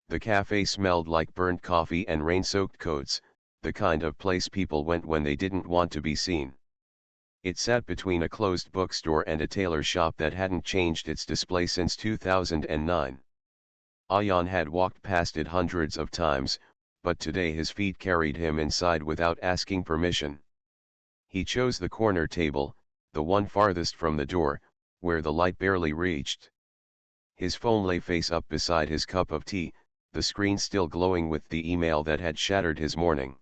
The cafe smelled like burnt coffee and rain-soaked coats, the kind of place people went when they didn't want to be seen. It sat between a closed bookstore and a tailor shop that hadn't changed its display since 2009. Ayan had walked past it hundreds of times, but today his feet carried him inside without asking permission. He chose the corner table, the one farthest from the door, where the light barely reached. His phone lay face up beside his cup of tea, the screen still glowing with the email that had shattered his morning.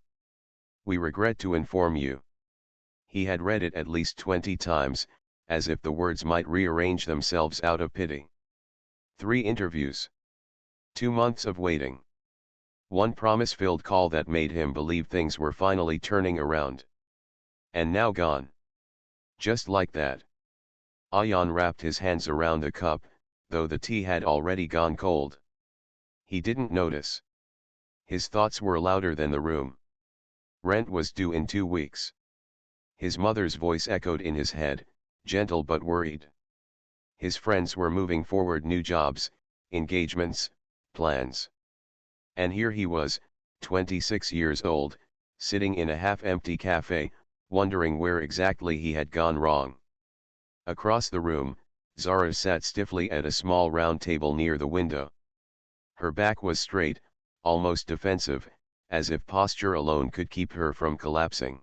"We regret to inform you." He had read it at least 20 times, as if the words might rearrange themselves out of pity. 3 interviews. 2 months of waiting. 1 promise-filled call that made him believe things were finally turning around. And now gone. Just like that. Ayan wrapped his hands around the cup, though the tea had already gone cold. He didn't notice. His thoughts were louder than the room. Rent was due in 2 weeks. His mother's voice echoed in his head, gentle but worried. His friends were moving forward, new jobs, engagements, plans. And here he was, 26 years old, sitting in a half-empty cafe, wondering where exactly he had gone wrong. Across the room, Zara sat stiffly at a small round table near the window. Her back was straight, almost defensive, as if posture alone could keep her from collapsing.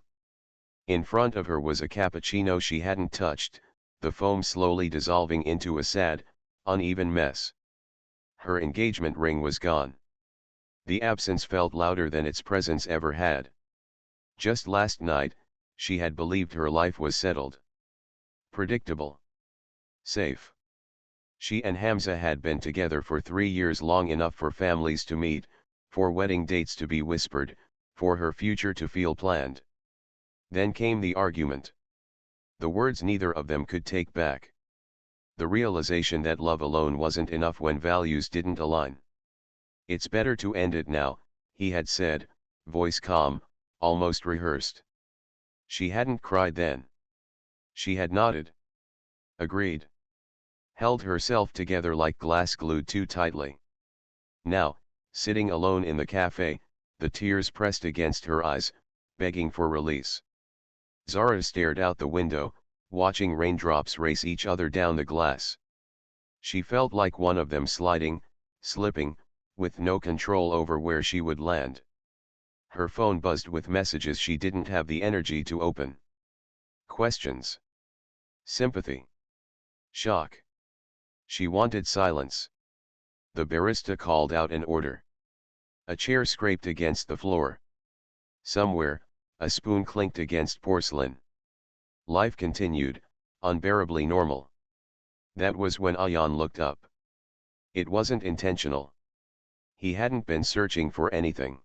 In front of her was a cappuccino she hadn't touched, the foam slowly dissolving into a sad, uneven mess. Her engagement ring was gone. The absence felt louder than its presence ever had. Just last night, she had believed her life was settled. Predictable. Safe. She and Hamza had been together for 3 years, long enough for families to meet, for wedding dates to be whispered, for her future to feel planned. Then came the argument. The words neither of them could take back. The realization that love alone wasn't enough when values didn't align. "It's better to end it now," he had said, voice calm, almost rehearsed. She hadn't cried then. She had nodded. Agreed. Held herself together like glass glued too tightly. Now, sitting alone in the cafe, the tears pressed against her eyes, begging for release. Zara stared out the window, watching raindrops race each other down the glass. She felt like one of them, sliding, slipping, with no control over where she would land. Her phone buzzed with messages she didn't have the energy to open. Questions. Sympathy. Shock. She wanted silence. The barista called out an order. A chair scraped against the floor. Somewhere, a spoon clinked against porcelain. Life continued, unbearably normal. That was when Ayan looked up. It wasn't intentional. He hadn't been searching for anything.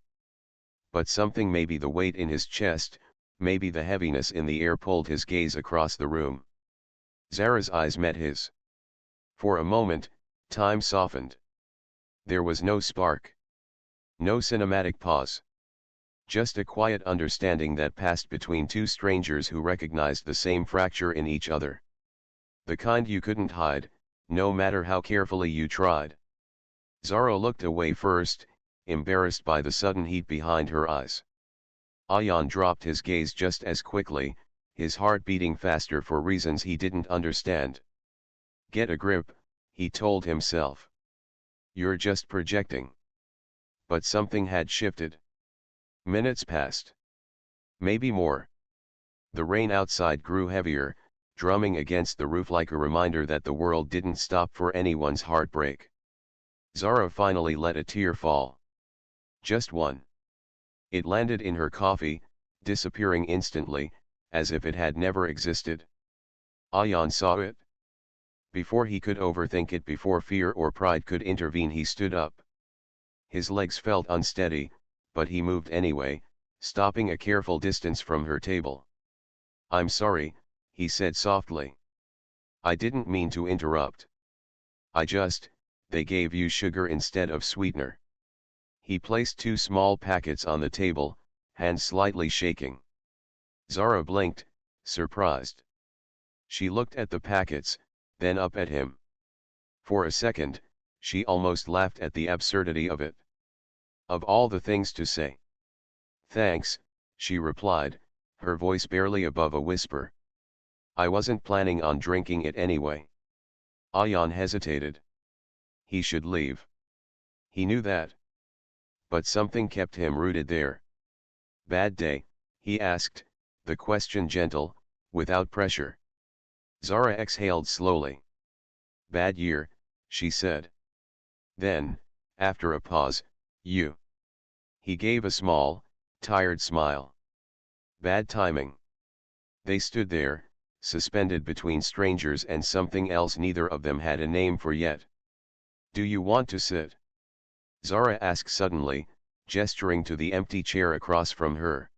But something, maybe the weight in his chest, maybe the heaviness in the air, pulled his gaze across the room. Zara's eyes met his. For a moment, time softened. There was no spark. No cinematic pause. Just a quiet understanding that passed between 2 strangers who recognized the same fracture in each other. The kind you couldn't hide, no matter how carefully you tried. Zara looked away first, embarrassed by the sudden heat behind her eyes. Ayan dropped his gaze just as quickly, his heart beating faster for reasons he didn't understand. "Get a grip," he told himself. "You're just projecting." But something had shifted. Minutes passed. Maybe more. The rain outside grew heavier, drumming against the roof like a reminder that the world didn't stop for anyone's heartbreak. Zara finally let a tear fall. Just one. It landed in her coffee, disappearing instantly, as if it had never existed. Ayan saw it. Before he could overthink it, before fear or pride could intervene, he stood up. His legs felt unsteady, but he moved anyway, stopping a careful distance from her table. "I'm sorry," he said softly. "I didn't mean to interrupt. They gave you sugar instead of sweetener." He placed 2 small packets on the table, hands slightly shaking. Zara blinked, surprised. She looked at the packets, then up at him. For a second, she almost laughed at the absurdity of it. Of all the things to say. Thanks, she replied, her voice barely above a whisper. I wasn't planning on drinking it anyway. Ayan hesitated. He should leave. He knew that. But something kept him rooted there. Bad day, he asked, the question gentle, without pressure. Zara exhaled slowly. Bad year, she said. Then, after a pause, you. He gave a small, tired smile. Bad timing. They stood there, suspended between strangers and something else neither of them had a name for yet. Do you want to sit? Zara asked suddenly, gesturing to the empty chair across from her.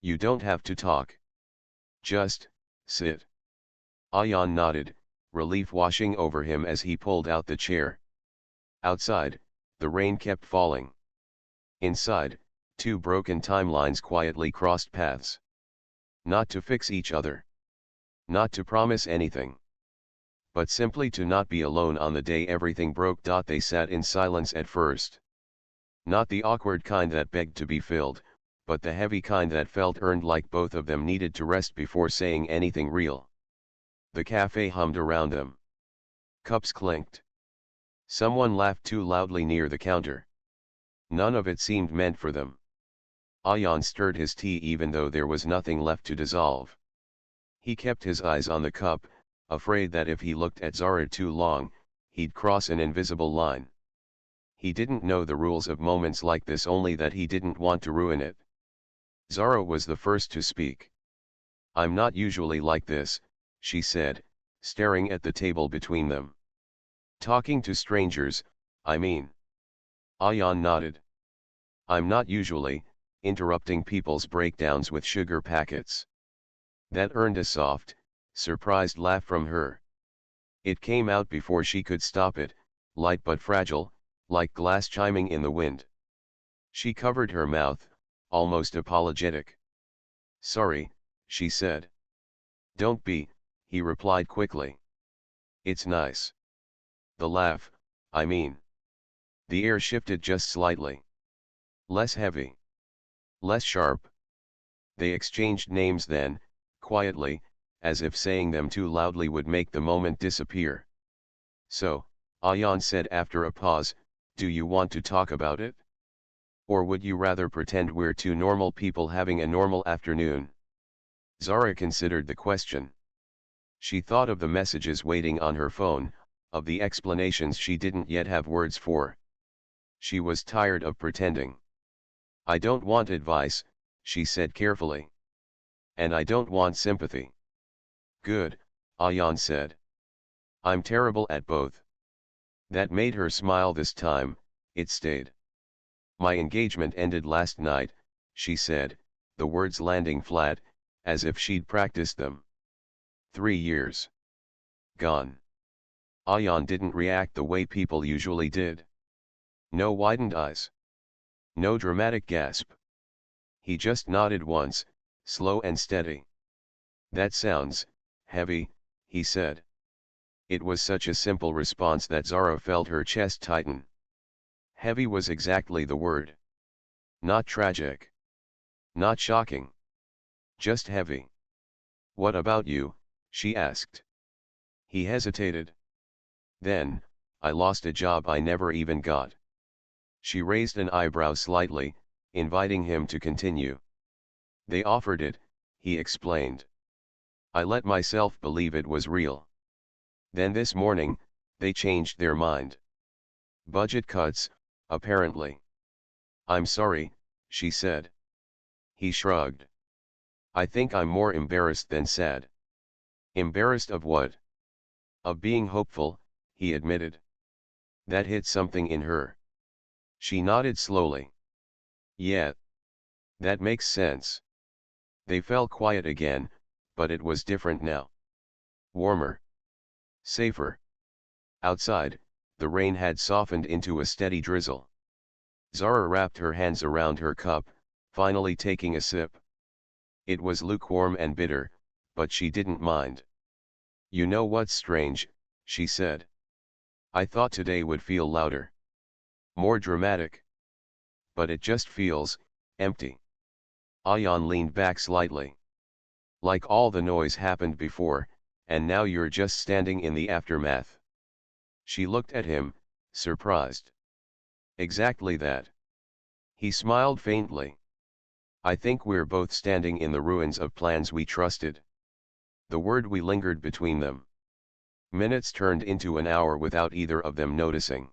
You don't have to talk. Just, sit. Ayan nodded, relief washing over him as he pulled out the chair. Outside, the rain kept falling. Inside, two broken timelines quietly crossed paths. Not to fix each other. Not to promise anything. But simply to not be alone on the day everything broke. They sat in silence at first. Not the awkward kind that begged to be filled, but the heavy kind that felt earned, like both of them needed to rest before saying anything real. The cafe hummed around them. Cups clinked. Someone laughed too loudly near the counter. None of it seemed meant for them. Ayan stirred his tea even though there was nothing left to dissolve. He kept his eyes on the cup, afraid that if he looked at Zara too long, he'd cross an invisible line. He didn't know the rules of moments like this, only that he didn't want to ruin it. Zara was the first to speak. I'm not usually like this, she said, staring at the table between them. Talking to strangers, I mean. Ayan nodded. I'm not usually, interrupting people's breakdowns with sugar packets. That earned a soft, surprised laugh from her. It came out before she could stop it, light but fragile, like glass chiming in the wind. She covered her mouth, almost apologetic. Sorry, she said. Don't be, he replied quickly. It's nice. The laugh, I mean. The air shifted just slightly. Less heavy. Less sharp. They exchanged names then, quietly, as if saying them too loudly would make the moment disappear. So, Ayan said after a pause, do you want to talk about it? Or would you rather pretend we're two normal people having a normal afternoon? Zara considered the question. She thought of the messages waiting on her phone, of the explanations she didn't yet have words for. She was tired of pretending. I don't want advice, she said carefully. And I don't want sympathy. Good, Ayan said. I'm terrible at both. That made her smile this time, it stayed. My engagement ended last night, she said, the words landing flat, as if she'd practiced them. 3 years. Gone. Ayan didn't react the way people usually did. No widened eyes. No dramatic gasp. He just nodded once, slow and steady. That sounds heavy, he said. It was such a simple response that Zara felt her chest tighten. Heavy was exactly the word. Not tragic. Not shocking. Just heavy. What about you? She asked. He hesitated. Then, I lost a job I never even got. She raised an eyebrow slightly, inviting him to continue. They offered it, he explained. I let myself believe it was real. Then this morning, they changed their mind. Budget cuts, apparently. I'm sorry, she said. He shrugged. I think I'm more embarrassed than sad. Embarrassed of what? Of being hopeful, he admitted. That hit something in her. She nodded slowly. Yeah. That makes sense. They fell quiet again, but it was different now. Warmer. Safer. Outside, the rain had softened into a steady drizzle. Zara wrapped her hands around her cup, finally taking a sip. It was lukewarm and bitter, but she didn't mind. You know what's strange, she said. I thought today would feel louder. More dramatic. But it just feels empty. Ayan leaned back slightly. Like all the noise happened before, and now you're just standing in the aftermath. She looked at him, surprised. Exactly that. He smiled faintly. I think we're both standing in the ruins of plans we trusted. The word we lingered between them. Minutes turned into an hour without either of them noticing.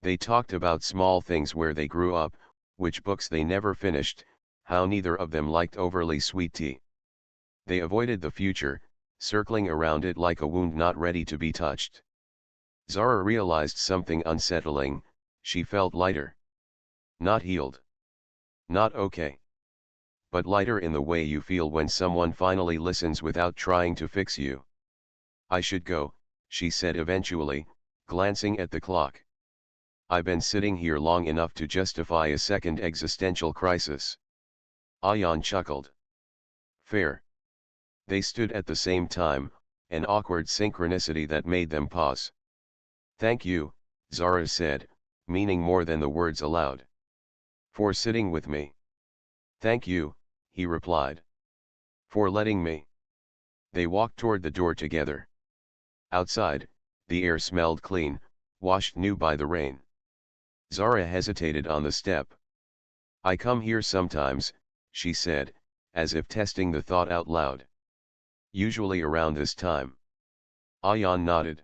They talked about small things, where they grew up, which books they never finished, how neither of them liked overly sweet tea. They avoided the future, circling around it like a wound not ready to be touched. Zara realized something unsettling. She felt lighter. Not healed. Not okay. But lighter in the way you feel when someone finally listens without trying to fix you. I should go, she said eventually, glancing at the clock. I've been sitting here long enough to justify a second existential crisis. Ayan chuckled. Fair. They stood at the same time, an awkward synchronicity that made them pause. Thank you, Zara said, meaning more than the words aloud. For sitting with me. Thank you, he replied. For letting me. They walked toward the door together. Outside, the air smelled clean, washed new by the rain. Zara hesitated on the step. I come here sometimes, she said, as if testing the thought out loud. Usually around this time. Ayan nodded.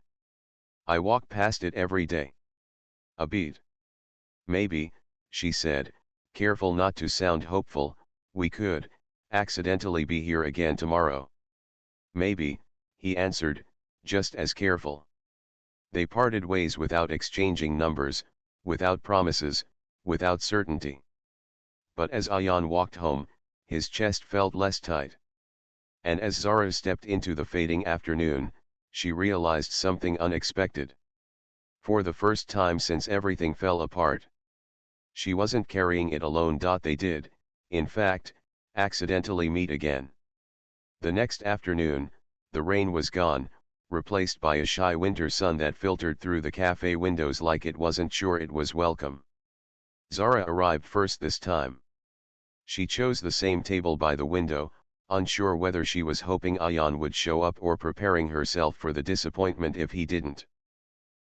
I walk past it every day. A beat. Maybe, she said, careful not to sound hopeful, we could accidentally be here again tomorrow. Maybe, he answered, just as careful. They parted ways without exchanging numbers, without promises, without certainty. But as Ayan walked home, his chest felt less tight. And as Zara stepped into the fading afternoon, she realized something unexpected. For the first time since everything fell apart. She wasn't carrying it alone. They did, in fact, accidentally meet again. The next afternoon, the rain was gone, replaced by a shy winter sun that filtered through the cafe windows like it wasn't sure it was welcome. Zara arrived first this time. She chose the same table by the window, unsure whether she was hoping Ayan would show up or preparing herself for the disappointment if he didn't.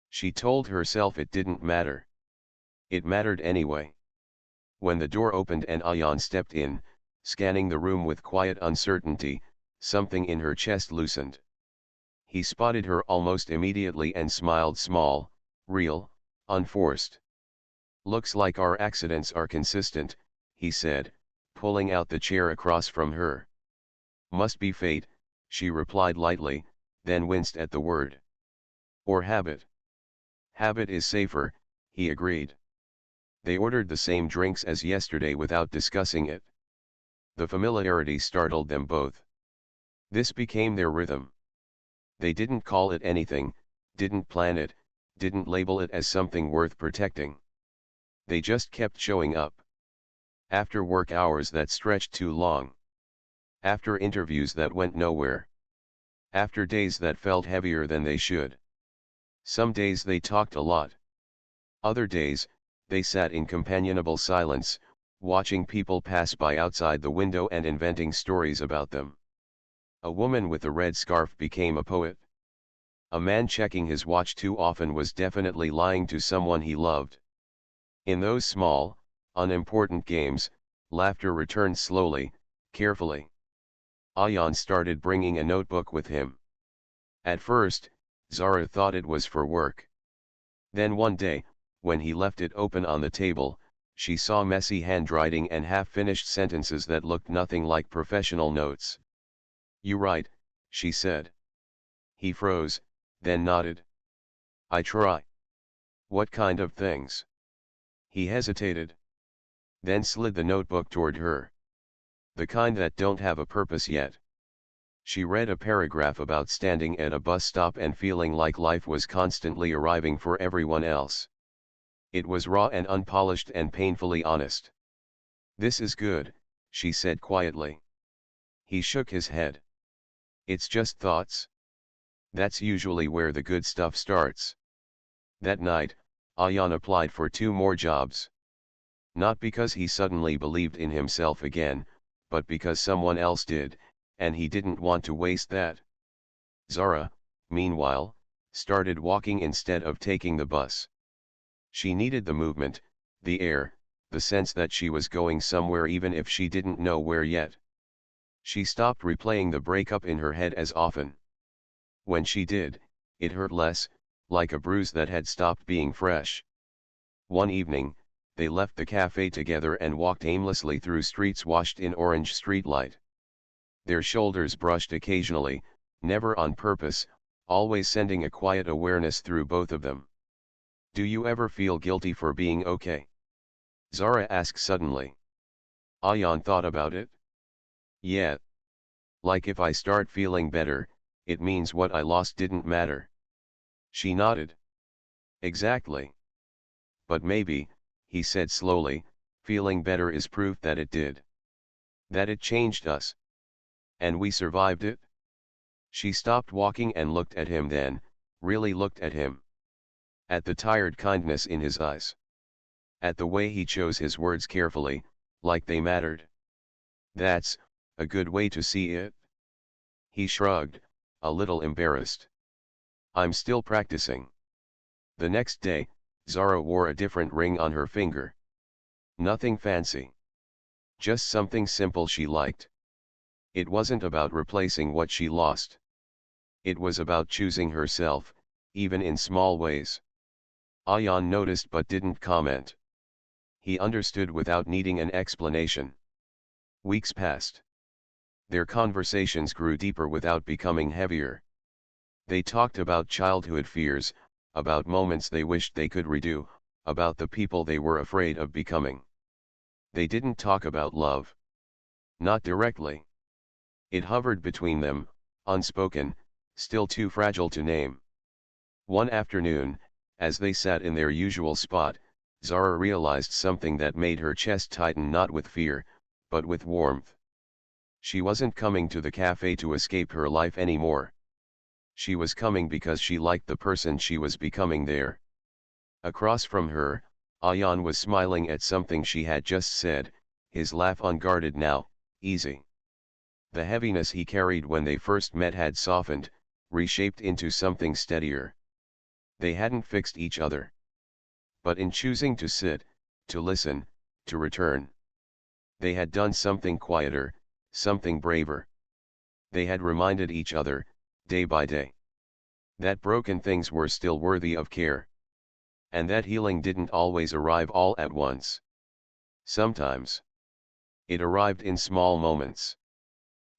She told herself it didn't matter. It mattered anyway. When the door opened and Ayan stepped in, scanning the room with quiet uncertainty, something in her chest loosened. He spotted her almost immediately and smiled, small, real, unforced. Looks like our accidents are consistent, he said, pulling out the chair across from her. Must be fate, she replied lightly, then winced at the word. Or habit. Habit is safer, he agreed. They ordered the same drinks as yesterday without discussing it. The familiarity startled them both. This became their rhythm. They didn't call it anything, didn't plan it, didn't label it as something worth protecting. They just kept showing up. After work hours that stretched too long. After interviews that went nowhere. After days that felt heavier than they should. Some days they talked a lot. Other days, they sat in companionable silence, watching people pass by outside the window and inventing stories about them. A woman with a red scarf became a poet. A man checking his watch too often was definitely lying to someone he loved. In those small, unimportant games, laughter returned slowly, carefully. Ayan started bringing a notebook with him. At first, Zara thought it was for work. Then one day, when he left it open on the table, she saw messy handwriting and half-finished sentences that looked nothing like professional notes. You write, she said. He froze, then nodded. I try. What kind of things? He hesitated. Then slid the notebook toward her. The kind that don't have a purpose yet. She read a paragraph about standing at a bus stop and feeling like life was constantly arriving for everyone else. It was raw and unpolished and painfully honest. This is good, she said quietly. He shook his head. It's just thoughts. That's usually where the good stuff starts. That night, Ayan applied for 2 more jobs. Not because he suddenly believed in himself again, but because someone else did, and he didn't want to waste that. Zara, meanwhile, started walking instead of taking the bus. She needed the movement, the air, the sense that she was going somewhere even if she didn't know where yet. She stopped replaying the breakup in her head as often. When she did, it hurt less, like a bruise that had stopped being fresh. One evening, they left the cafe together and walked aimlessly through streets washed in orange streetlight. Their shoulders brushed occasionally, never on purpose, always sending a quiet awareness through both of them. "Do you ever feel guilty for being okay?" Zara asked suddenly. Ayan thought about it. "Yeah. Like if I start feeling better, it means what I lost didn't matter." She nodded. "Exactly. But maybe," he said slowly, "feeling better is proof that it did. That it changed us. And we survived it." She stopped walking and looked at him then, really looked at him. At the tired kindness in his eyes. At the way he chose his words carefully, like they mattered. "That's a good way to see it." He shrugged, a little embarrassed. "I'm still practicing." The next day, Zara wore a different ring on her finger. Nothing fancy. Just something simple she liked. It wasn't about replacing what she lost. It was about choosing herself, even in small ways. Ayan noticed but didn't comment. He understood without needing an explanation. Weeks passed. Their conversations grew deeper without becoming heavier. They talked about childhood fears, about moments they wished they could redo, about the people they were afraid of becoming. They didn't talk about love. Not directly. It hovered between them, unspoken, still too fragile to name. One afternoon, as they sat in their usual spot, Zara realized something that made her chest tighten, not with fear, but with warmth. She wasn't coming to the cafe to escape her life anymore. She was coming because she liked the person she was becoming there. Across from her, Ayan was smiling at something she had just said, his laugh unguarded now, easy. The heaviness he carried when they first met had softened, reshaped into something steadier. They hadn't fixed each other. But in choosing to sit, to listen, to return, they had done something quieter, something braver. They had reminded each other, day by day, that broken things were still worthy of care. And that healing didn't always arrive all at once. Sometimes it arrived in small moments.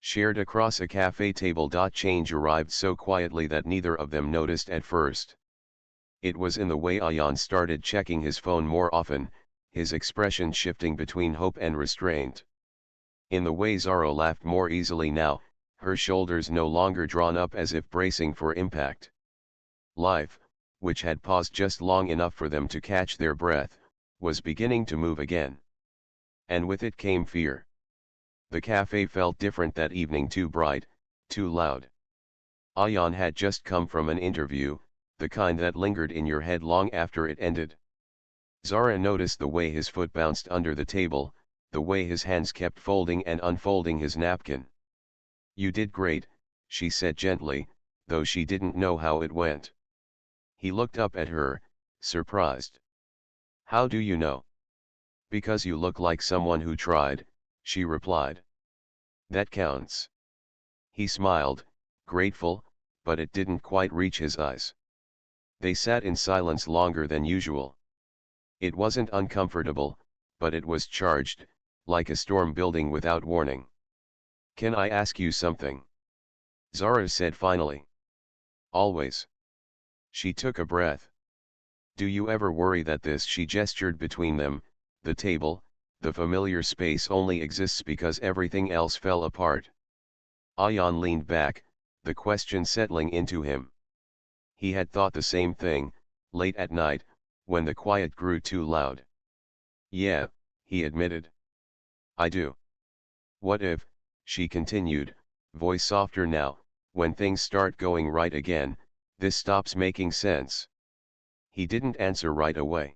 Shared across a cafe table. Change arrived so quietly that neither of them noticed at first. It was in the way Ayan started checking his phone more often, his expression shifting between hope and restraint. In the way Zara laughed more easily now, her shoulders no longer drawn up as if bracing for impact. Life, which had paused just long enough for them to catch their breath, was beginning to move again. And with it came fear. The cafe felt different that evening, too bright, too loud. Ayan had just come from an interview, the kind that lingered in your head long after it ended. Zara noticed the way his foot bounced under the table, the way his hands kept folding and unfolding his napkin. "You did great," she said gently, though she didn't know how it went. He looked up at her, surprised. "How do you know?" "Because you look like someone who tried," she replied. "That counts." He smiled, grateful, but it didn't quite reach his eyes. They sat in silence longer than usual. It wasn't uncomfortable, but it was charged, like a storm building without warning. "Can I ask you something?" Zara said finally. "Always." She took a breath. "Do you ever worry that this," she gestured between them, the table, the familiar space, only exists because everything else fell apart? Ayan leaned back, the question settling into him. He had thought the same thing, late at night, when the quiet grew too loud. "Yeah," he admitted. "I do." "What if," she continued, voice softer now, "when things start going right again, this stops making sense?" He didn't answer right away.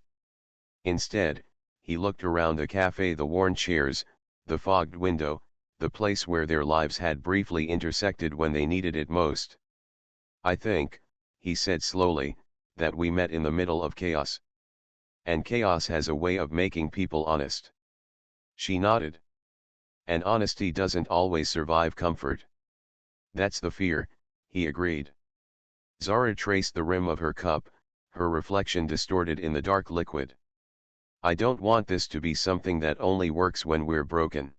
Instead, He looked around the cafe, the worn chairs, the fogged window, the place where their lives had briefly intersected when they needed it most. I think, he said slowly, that we met in the middle of chaos. And chaos has a way of making people honest. She nodded. And honesty doesn't always survive comfort. That's the fear, he agreed. Zara traced the rim of her cup, her reflection distorted in the dark liquid. I don't want this to be something that only works when we're broken.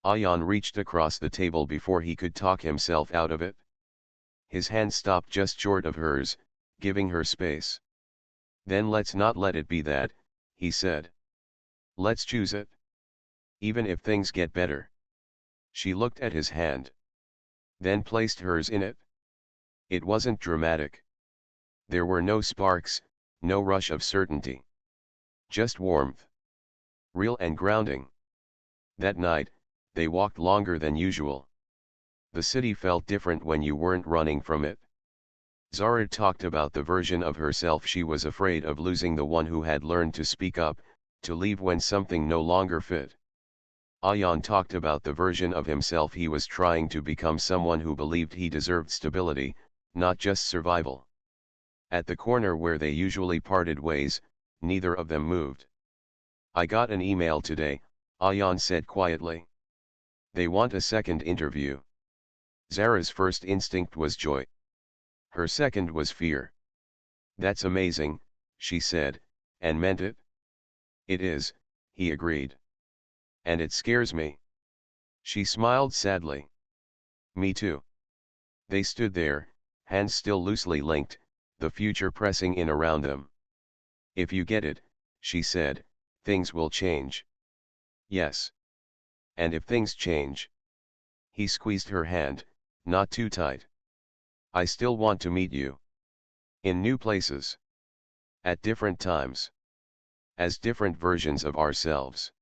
Ayan reached across the table before he could talk himself out of it. His hand stopped just short of hers, giving her space. Then let's not let it be that, he said. Let's choose it. Even if things get better. She looked at his hand. Then placed hers in it. It wasn't dramatic. There were no sparks, no rush of certainty. Just warmth. Real and grounding. That night, they walked longer than usual. The city felt different when you weren't running from it. Zara talked about the version of herself she was afraid of losing, the one who had learned to speak up, to leave when something no longer fit. Ayan talked about the version of himself he was trying to become, someone who believed he deserved stability, not just survival. At the corner where they usually parted ways, neither of them moved. I got an email today, Ayan said quietly. They want a second interview. Zara's first instinct was joy. Her second was fear. That's amazing, she said, and meant it. It is, he agreed. And it scares me. She smiled sadly. Me too. They stood there, hands still loosely linked, the future pressing in around them. If you get it, she said, things will change. Yes. And if things change? He squeezed her hand, not too tight. I still want to meet you. In new places. At different times. As different versions of ourselves.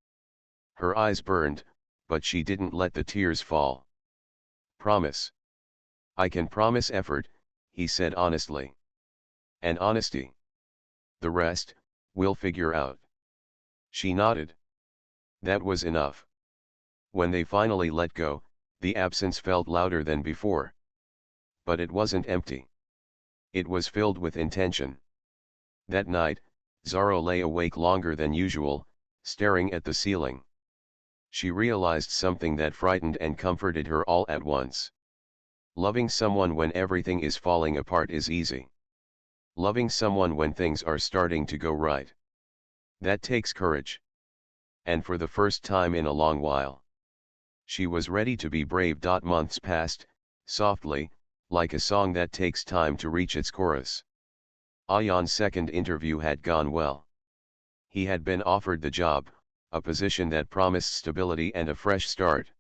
Her eyes burned, but she didn't let the tears fall. Promise. I can promise effort, he said honestly. And honesty. The rest, we'll figure out. She nodded. That was enough. When they finally let go, the absence felt louder than before. But it wasn't empty. It was filled with intention. That night, Zara lay awake longer than usual, staring at the ceiling. She realized something that frightened and comforted her all at once. Loving someone when everything is falling apart is easy. Loving someone when things are starting to go right. That takes courage. And for the first time in a long while. She was ready to be brave. Months passed, softly, like a song that takes time to reach its chorus. Ayan's second interview had gone well. He had been offered the job, a position that promised stability and a fresh start.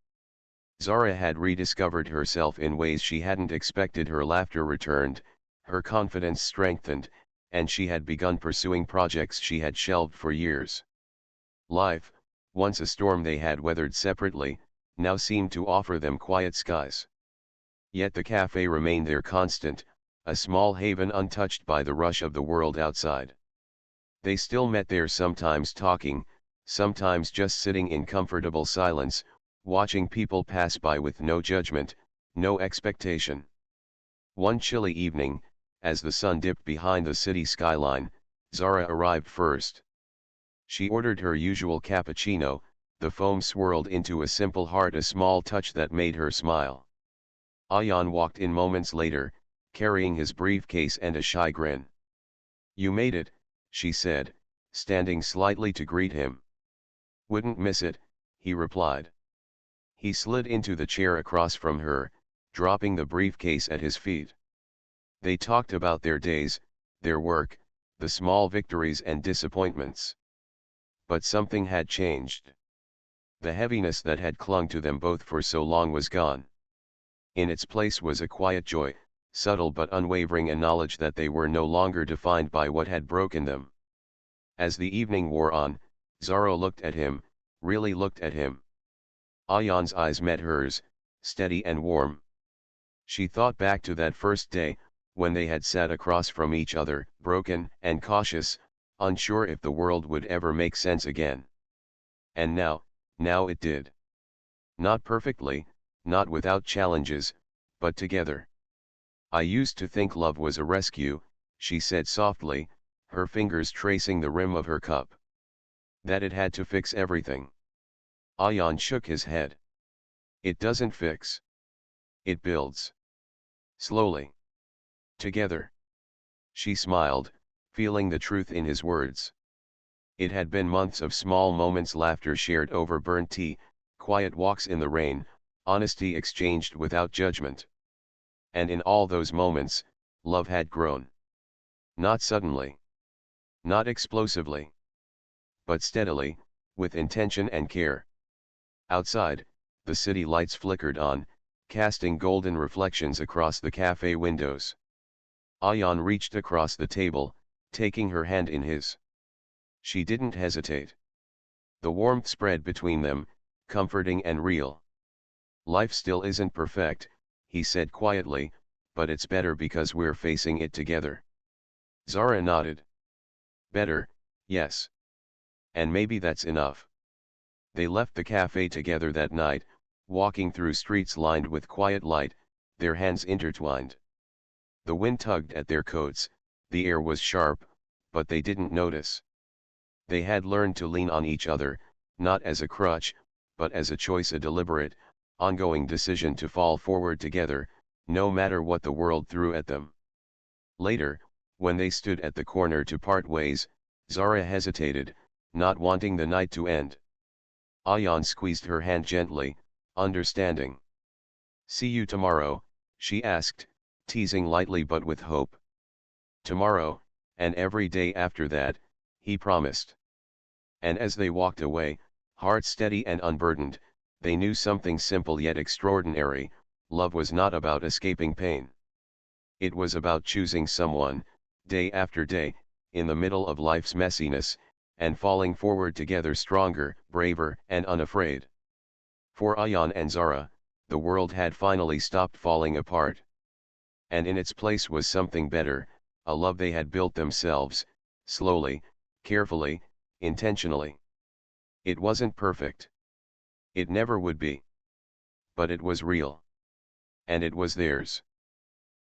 Zara had rediscovered herself in ways she hadn't expected. Her laughter returned, her confidence strengthened, and she had begun pursuing projects she had shelved for years. Life, once a storm they had weathered separately, now seemed to offer them quiet skies. Yet the cafe remained their constant, a small haven untouched by the rush of the world outside. They still met there, sometimes talking, sometimes just sitting in comfortable silence, watching people pass by with no judgment, no expectation. One chilly evening, as the sun dipped behind the city skyline, Zara arrived first. She ordered her usual cappuccino, the foam swirled into a simple heart, a small touch that made her smile. Ayan walked in moments later, carrying his briefcase and a shy grin. You made it, she said, standing slightly to greet him. Wouldn't miss it, he replied. He slid into the chair across from her, dropping the briefcase at his feet. They talked about their days, their work, the small victories and disappointments. But something had changed. The heaviness that had clung to them both for so long was gone. In its place was a quiet joy, subtle but unwavering, a knowledge that they were no longer defined by what had broken them. As the evening wore on, Zara looked at him, really looked at him. Ayan's eyes met hers, steady and warm. She thought back to that first day, when they had sat across from each other, broken and cautious, unsure if the world would ever make sense again. And now it did. Not perfectly, not without challenges, but together. I used to think love was a rescue, she said softly, her fingers tracing the rim of her cup. That it had to fix everything. Ayan shook his head. It doesn't fix. It builds. Slowly. Together. She smiled, feeling the truth in his words. It had been months of small moments, laughter shared over burnt tea, quiet walks in the rain, honesty exchanged without judgment. And in all those moments, love had grown. Not suddenly. Not explosively. But steadily, with intention and care. Outside, the city lights flickered on, casting golden reflections across the cafe windows. Ayan reached across the table, taking her hand in his. She didn't hesitate. The warmth spread between them, comforting and real. Life still isn't perfect, he said quietly, but it's better because we're facing it together. Zara nodded. Better, yes. And maybe that's enough. They left the cafe together that night, walking through streets lined with quiet light, their hands intertwined. The wind tugged at their coats, the air was sharp, but they didn't notice. They had learned to lean on each other, not as a crutch, but as a choice, a deliberate, ongoing decision to fall forward together, no matter what the world threw at them. Later, when they stood at the corner to part ways, Zara hesitated, not wanting the night to end. Ayan squeezed her hand gently, understanding. See you tomorrow, she asked, teasing lightly but with hope. Tomorrow, and every day after that, he promised. And as they walked away, hearts steady and unburdened, they knew something simple yet extraordinary: love was not about escaping pain. It was about choosing someone, day after day, in the middle of life's messiness, and falling forward together, stronger, braver, and unafraid. For Ayan and Zara, the world had finally stopped falling apart. And in its place was something better, a love they had built themselves, slowly, carefully, intentionally. It wasn't perfect. It never would be. But it was real. And it was theirs.